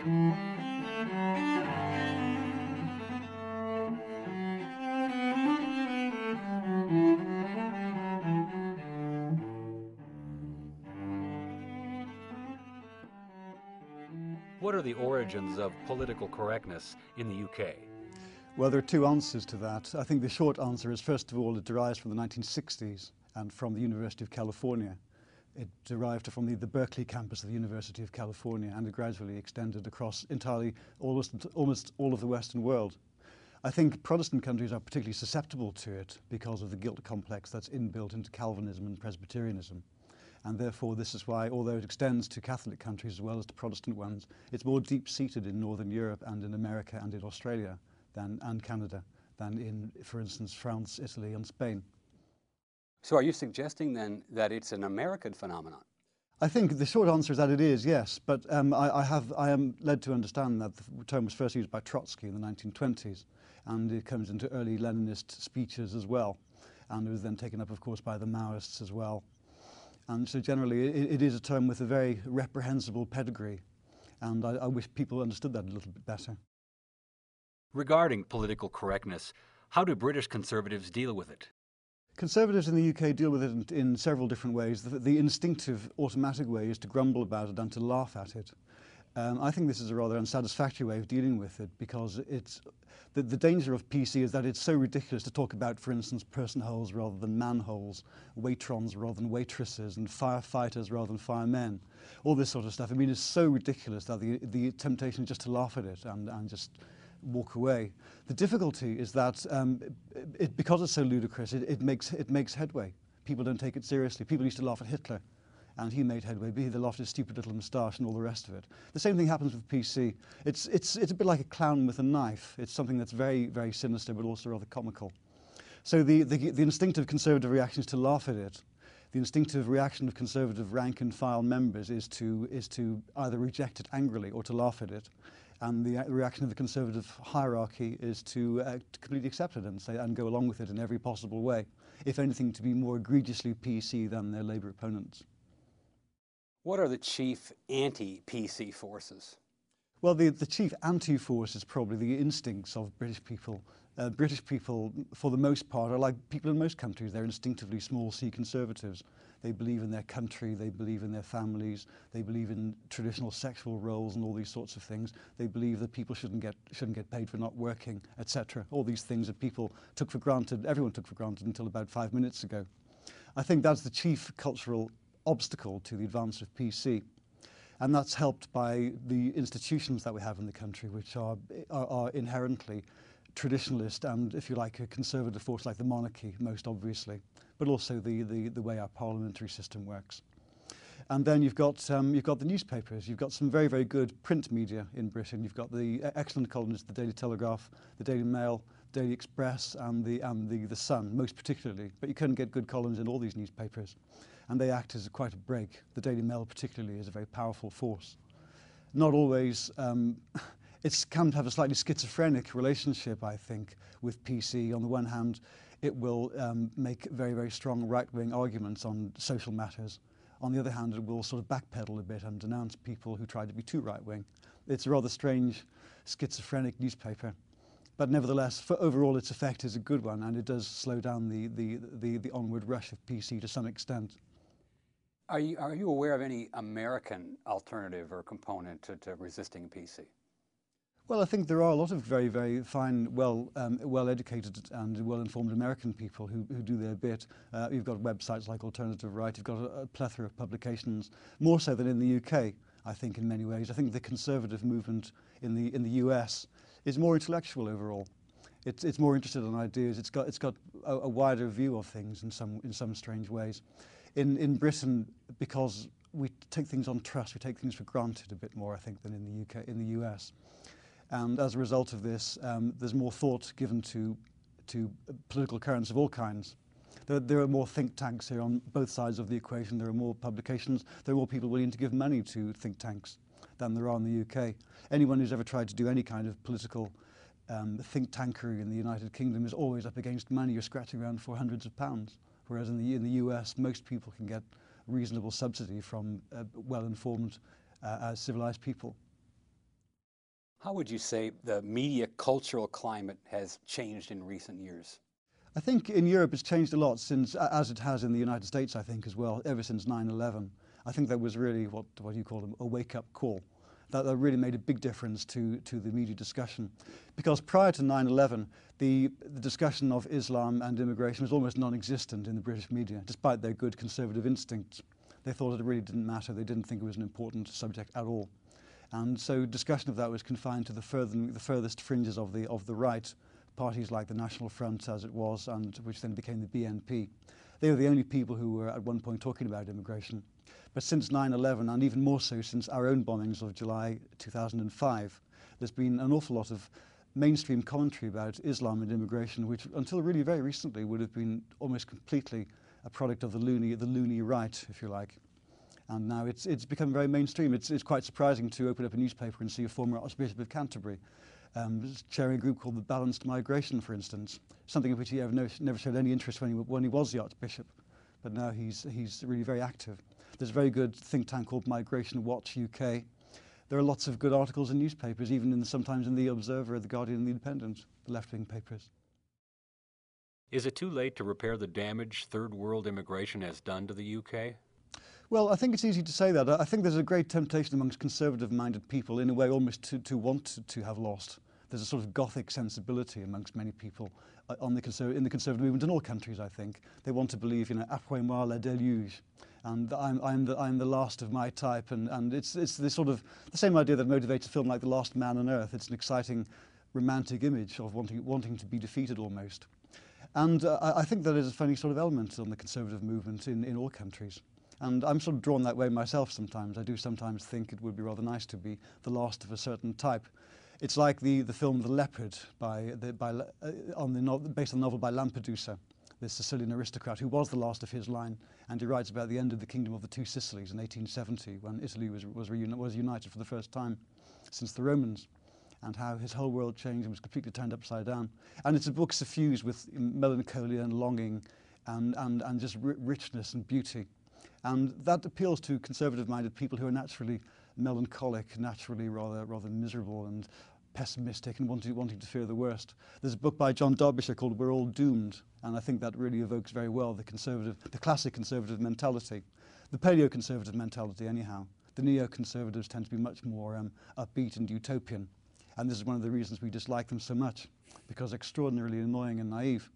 What are the origins of political correctness in the UK? Well, there are two answers to that. I think the short answer is, first of all, it derives from the 1960s and from the University of California. It derived from the Berkeley campus of the University of California, and it gradually extended across entirely almost all of the Western world. I think Protestant countries are particularly susceptible to it because of the guilt complex that's inbuilt into Calvinism and Presbyterianism. And therefore, this is why, although it extends to Catholic countries as well as to Protestant ones, it's more deep-seated in Northern Europe and in America and in Australia and Canada than in, for instance, France, Italy and Spain. So are you suggesting then that it's an American phenomenon? I think the short answer is that it is, yes, but I am led to understand that the term was first used by Trotsky in the 1920s, and it comes into early Leninist speeches as well, and it was then taken up, of course, by the Maoists as well. And so generally it is a term with a very reprehensible pedigree, and I wish people understood that a little bit better. Regarding political correctness, how do British Conservatives deal with it? Conservatives in the UK deal with it in several different ways. The instinctive, automatic way is to grumble about it and to laugh at it. I think this is a rather unsatisfactory way of dealing with it, because the danger of PC is that it's so ridiculous to talk about, for instance, person holes rather than manholes, waitrons rather than waitresses, and firefighters rather than firemen. All this sort of stuff. I mean, it's so ridiculous that the temptation is just to laugh at it and just walk away. The difficulty is that because it's so ludicrous, it makes headway. People don't take it seriously. People used to laugh at Hitler, and he made headway. He laughed at his stupid little moustache and all the rest of it. The same thing happens with PC. It's a bit like a clown with a knife. It's something that's very, very sinister, but also rather comical. So the instinctive conservative reaction is to laugh at it. The instinctive reaction of conservative rank and file members is to either reject it angrily or to laugh at it. And the reaction of the conservative hierarchy is to completely accept it and go along with it in every possible way, if anything, to be more egregiously PC than their Labour opponents. What are the chief anti-PC forces? Well, the chief anti-force is probably the instincts of British people. British people, for the most part, are like people in most countries. They're instinctively small c conservatives. They believe in their country, they believe in their families, they believe in traditional sexual roles and all these sorts of things. They believe that people shouldn't get paid for not working, etc. All these things that people took for granted, everyone took for granted until about 5 minutes ago. I think that's the chief cultural obstacle to the advance of PC. And that's helped by the institutions that we have in the country, which are inherently traditionalist and, if you like, a conservative force like the monarchy, most obviously, but also the way our parliamentary system works. And then you've got the newspapers. You've got some very, very good print media in Britain. You've got the excellent columnists, the Daily Telegraph, the Daily Mail, Daily Express, and the Sun, most particularly. But you can get good columns in all these newspapers, and they act as quite a brake. The Daily Mail particularly is a very powerful force. Not always, it can have a slightly schizophrenic relationship, I think, with PC. On the one hand, it will make very, very strong right-wing arguments on social matters. On the other hand, it will sort of backpedal a bit and denounce people who try to be too right-wing. It's a rather strange, schizophrenic newspaper. But nevertheless, for overall, its effect is a good one, and it does slow down the onward rush of PC to some extent. Are you aware of any American alternative or component to resisting PC? Well, I think there are a lot of very, very fine, well-educated and well-informed American people who do their bit. You've got websites like Alternative Right. You've got a plethora of publications, more so than in the UK, I think, in many ways. I think the conservative movement in the US is more intellectual overall. It's more interested in ideas. It's got a wider view of things in some strange ways. In Britain, because we take things on trust, we take things for granted a bit more, I think, than in the UK, in the US. And as a result of this, there's more thought given to political currents of all kinds. There are more think tanks here on both sides of the equation. There are more publications. There are more people willing to give money to think tanks than there are in the UK. Anyone who's ever tried to do any kind of political think tankery in the United Kingdom is always up against money. You're scratching around for hundreds of pounds. Whereas in the US, most people can get reasonable subsidy from well-informed, civilized people. How would you say the media cultural climate has changed in recent years? I think in Europe it's changed a lot since, as it has in the United States, I think, as well, ever since 9/11. I think that was really what you call a wake-up call. That really made a big difference to the media discussion. Because prior to 9/11, the discussion of Islam and immigration was almost non-existent in the British media, despite their good conservative instincts. They thought it really didn't matter. They didn't think it was an important subject at all. And so discussion of that was confined to the furthest fringes of the right, parties like the National Front, as it was, and which then became the BNP. They were the only people who were at one point talking about immigration. But since 9/11, and even more so since our own bombings of July 2005, there's been an awful lot of mainstream commentary about Islam and immigration, which until really very recently would have been almost completely a product of the loony right, if you like. And now it's become very mainstream. It's quite surprising to open up a newspaper and see a former Archbishop of Canterbury chairing a group called the Balanced Migration, for instance, something in which he never showed any interest when he was the Archbishop. But now he's really very active. There's a very good think tank called Migration Watch UK. There are lots of good articles in newspapers, even sometimes in The Observer, The Guardian and The Independent, the left-wing papers. Is it too late to repair the damage third world immigration has done to the UK? Well, I think it's easy to say that. I think there's a great temptation amongst conservative-minded people, in a way, almost to want to have lost. There's a sort of Gothic sensibility amongst many people in the conservative movement in all countries, I think. They want to believe, après moi le déluge, and I'm the last of my type, and it's this sort of the same idea that motivates a film like The Last Man on Earth. It's an exciting, romantic image of wanting to be defeated almost. And I think that is a funny sort of element on the conservative movement in all countries. And I'm sort of drawn that way myself sometimes. I do sometimes think it would be rather nice to be the last of a certain type. It's like the film The Leopard, based on the novel by Lampedusa, the Sicilian aristocrat who was the last of his line, and he writes about the end of the Kingdom of the Two Sicilies in 1870, when Italy was united for the first time since the Romans, and how his whole world changed and was completely turned upside down. And it's a book suffused with melancholia and longing and just richness and beauty. And that appeals to conservative-minded people who are naturally melancholic, naturally rather miserable and pessimistic and wanting to fear the worst. There's a book by John Derbyshire called We're All Doomed, and I think that really evokes very well the classic conservative mentality, the paleo-conservative mentality anyhow. The neo-conservatives tend to be much more upbeat and utopian, and this is one of the reasons we dislike them so much, because extraordinarily annoying and naive.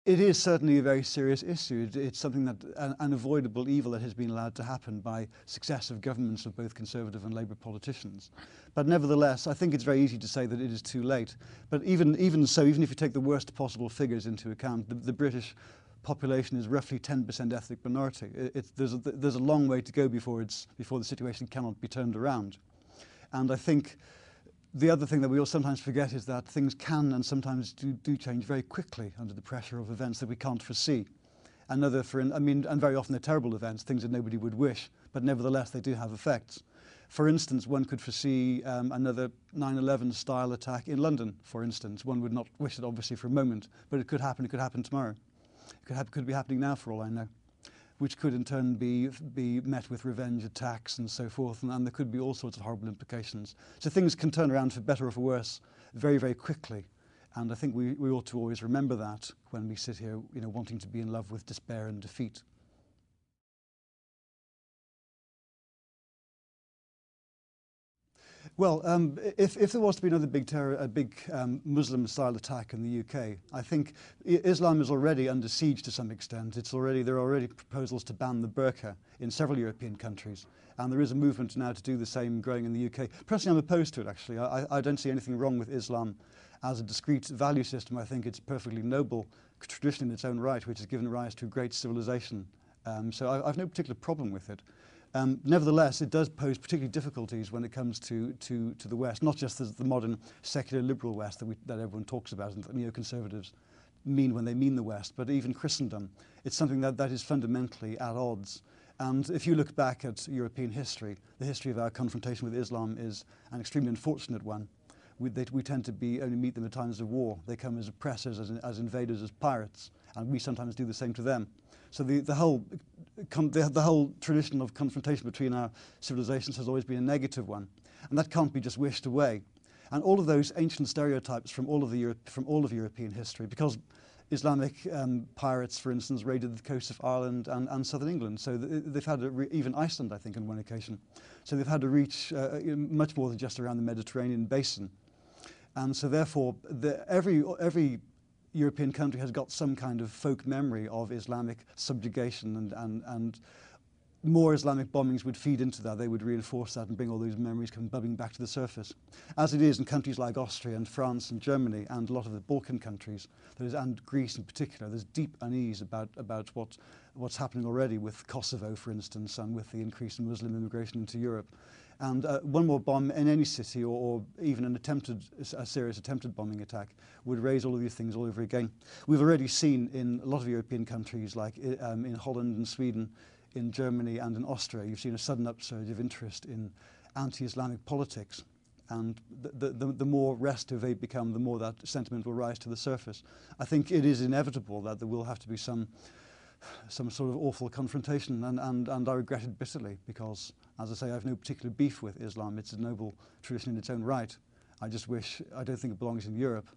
It is certainly a very serious issue. It's something that an unavoidable evil that has been allowed to happen by successive governments of both Conservative and Labour politicians. But nevertheless, I think it's very easy to say that it is too late. But even so, even if you take the worst possible figures into account, the British population is roughly 10% ethnic minority. There's a long way to go before the situation cannot be turned around. And I think the other thing that we all sometimes forget is that things can and sometimes do change very quickly under the pressure of events that we can't foresee. And very often they're terrible events, things that nobody would wish, but nevertheless they do have effects. For instance, one could foresee another 9/11 style attack in London, for instance. One would not wish it obviously for a moment, but it could happen tomorrow. It could be happening now for all I know, which could in turn be met with revenge attacks and so forth, and there could be all sorts of horrible implications. So things can turn around for better or for worse very, very quickly. And I think we ought to always remember that when we sit here, wanting to be in love with despair and defeat. Well, if there was to be another big Muslim-style attack in the UK, I think Islam is already under siege to some extent. There are already proposals to ban the burqa in several European countries, and there is a movement now to do the same growing in the UK. Personally, I'm opposed to it, actually. I don't see anything wrong with Islam as a discrete value system. I think it's a perfectly noble tradition in its own right, which has given rise to a great civilization. So I've no particular problem with it. Nevertheless, it does pose particular difficulties when it comes to the West, not just the modern secular liberal West that everyone talks about and that neoconservatives mean when they mean the West, but even Christendom. It's something that is fundamentally at odds. And if you look back at European history, the history of our confrontation with Islam is an extremely unfortunate one. We tend to only meet them at times of war. They come as oppressors, as invaders, as pirates, and we sometimes do the same to them. So the whole tradition of confrontation between our civilizations has always been a negative one. And that can't be just wished away. And all of those ancient stereotypes from all of European history, because Islamic pirates, for instance, raided the coast of Ireland and southern England. So they've had to even Iceland, I think, on one occasion. So they've had to reach much more than just around the Mediterranean basin. And so therefore, every European country has got some kind of folk memory of Islamic subjugation, and more Islamic bombings would feed into that. They would reinforce that and bring all those memories come bubbling back to the surface. As it is in countries like Austria and France and Germany and a lot of the Balkan countries, and Greece in particular, there's deep unease about what's happening already with Kosovo, for instance, and with the increase in Muslim immigration into Europe. And one more bomb in any city, or even a serious attempted bombing attack, would raise all of these things all over again. We've already seen in a lot of European countries, like in Holland and Sweden, in Germany and in Austria, you've seen a sudden upsurge of interest in anti-Islamic politics. And the more restive they become, the more that sentiment will rise to the surface. I think it is inevitable that there will have to be some sort of awful confrontation, and I regret it bitterly, because, as I say, I have no particular beef with Islam. It's a noble tradition in its own right. I don't think it belongs in Europe,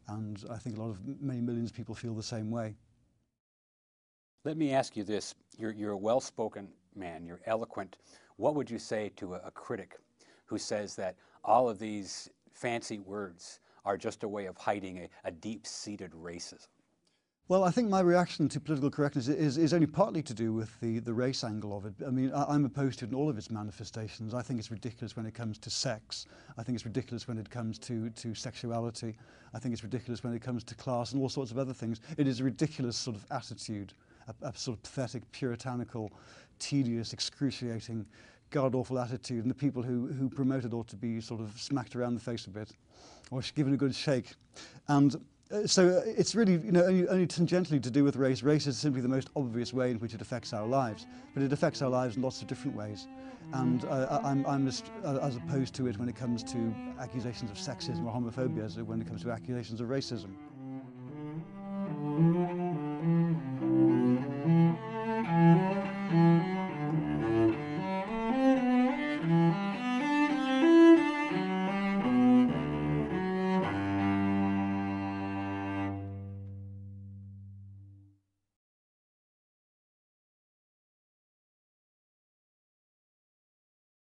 and I think many millions of people feel the same way. Let me ask you this. You're a well-spoken man, you're eloquent. What would you say to a critic who says that all of these fancy words are just a way of hiding a deep-seated racism? Well, I think my reaction to political correctness is only partly to do with the race angle of it. I mean, I'm opposed to it in all of its manifestations. I think it's ridiculous when it comes to sex. I think it's ridiculous when it comes to sexuality. I think it's ridiculous when it comes to class and all sorts of other things. It is a ridiculous sort of attitude, a sort of pathetic, puritanical, tedious, excruciating, god-awful attitude, and the people who promote it ought to be sort of smacked around the face a bit, or given a good shake. And so it's really, only tangentially to do with race. Race is simply the most obvious way in which it affects our lives, but it affects our lives in lots of different ways. And I'm just as opposed to it when it comes to accusations of sexism or homophobia as when it comes to accusations of racism.